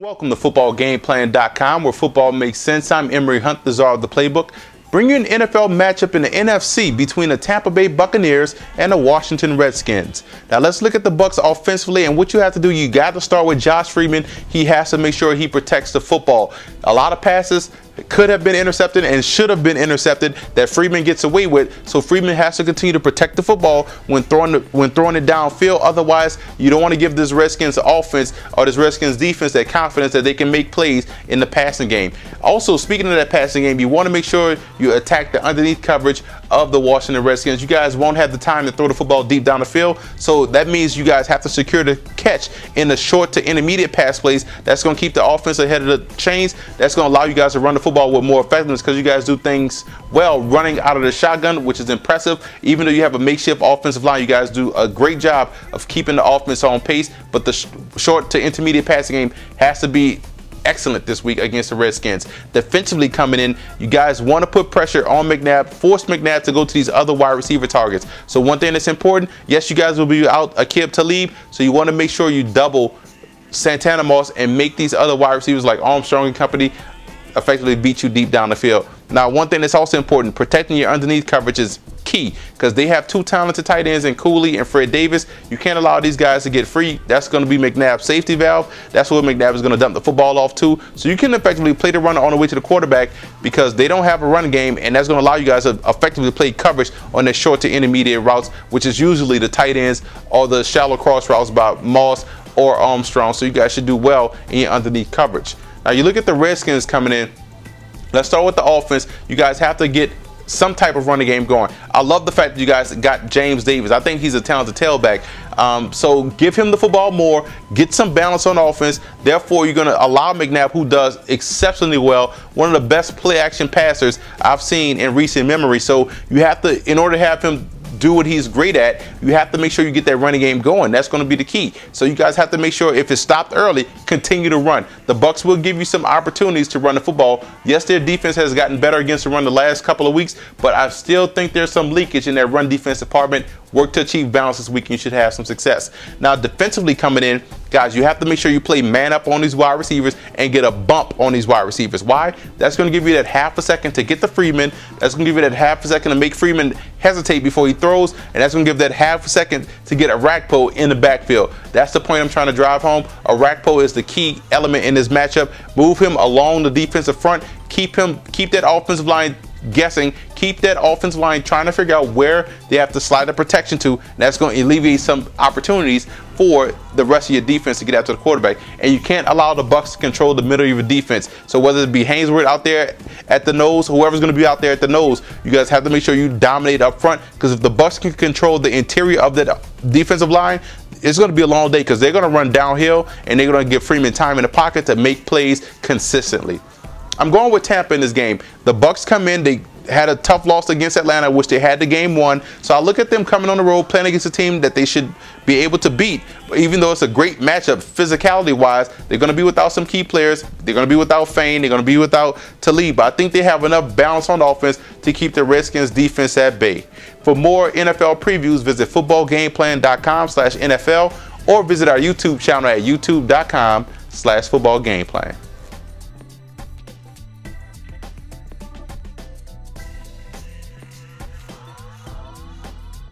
Welcome to footballgameplan.com, where football makes sense. I'm Emory Hunt, the czar of the playbook. Bring you an NFL matchup in the NFC between the Tampa Bay Buccaneers and the Washington Redskins. Now let's look at the Bucs offensively, and what you have to do, you got to start with Josh Freeman. He has to make sure he protects the football. A lot of passes could have been intercepted and should have been intercepted that Freeman gets away with. So Freeman has to continue to protect the football when throwing it downfield. Otherwise, you don't want to give this Redskins offense or this Redskins defense that confidence that they can make plays in the passing game. Also, speaking of that passing game, you want to make sure you attack the underneath coverage of the Washington Redskins. You guys won't have the time to throw the football deep down the field, so that means you guys have to secure the catch in the short to intermediate pass plays. That's going to keep the offense ahead of the chains. That's going to allow you guys to run the football with more effectiveness, because you guys do things well running out of the shotgun, which is impressive. Even though you have a makeshift offensive line, you guys do a great job of keeping the offense on pace, but the short to intermediate passing game has to be excellent this week against the Redskins. Defensively coming in, you guys want to put pressure on McNabb, force McNabb to go to these other wide receiver targets. So one thing that's important, yes, you guys will be out Aqib Talib, so you want to make sure you double Santana Moss and make these other wide receivers like Armstrong and company effectively beat you deep down the field. Now, one thing that's also important, protecting your underneath coverage is key, because they have two talented tight ends in Cooley and Fred Davis. You can't allow these guys to get free. That's going to be McNabb's safety valve. That's where McNabb is going to dump the football off to. So you can effectively play the runner on the way to the quarterback, because they don't have a run game, and that's going to allow you guys to effectively play coverage on their short to intermediate routes, which is usually the tight ends or the shallow cross routes by Moss or Armstrong. So you guys should do well in your underneath coverage. Now you look at the Redskins coming in. Let's start with the offense. You guys have to get some type of running game going. I love the fact that you guys got James Davis. I think he's a talented tailback. So give him the football more, get some balance on offense. Therefore, you're going to allow McNabb, who does exceptionally well, one of the best play action passers I've seen in recent memory. So you have to, in order to have him do what he's great at, you have to make sure you get that running game going. That's going to be the key. So you guys have to make sure, if it's stopped early, continue to run. The Bucs will give you some opportunities to run the football. Yes, their defense has gotten better against the run the last couple of weeks, but I still think there's some leakage in that run defense department. Work to achieve balance this week, and you should have some success. Now, defensively coming in, guys, you have to make sure you play man up on these wide receivers and get a bump on these wide receivers. Why? That's going to give you that half a second to get to Freeman. That's going to give you that half a second to make Freeman hesitate before he throws, and that's going to give that half a second to get Arakpo in the backfield. That's the point I'm trying to drive home. Arakpo is the key element in this matchup. Move him along the defensive front. Keep that offensive line guessing. Keep that offensive line trying to figure out where they have to slide the protection to, and that's going to alleviate some opportunities for the rest of your defense to get after the quarterback. And you can't allow the Bucs to control the middle of your defense. So whether it be Hainsworth out there at the nose, whoever's going to be out there at the nose, you guys have to make sure you dominate up front, because if the Bucs can control the interior of that defensive line, it's going to be a long day, because they're going to run downhill and they're going to give Freeman time in the pocket to make plays consistently. I'm going with Tampa in this game. The Bucs come in, they had a tough loss against Atlanta, which they had the game won. So I look at them coming on the road, playing against a team that they should be able to beat. But even though it's a great matchup, physicality-wise, they're going to be without some key players. They're going to be without Fain. They're going to be without Talib. But I think they have enough balance on offense to keep the Redskins defense at bay. For more NFL previews, visit footballgameplan.com/NFL or visit our YouTube channel at youtube.com/footballgameplan.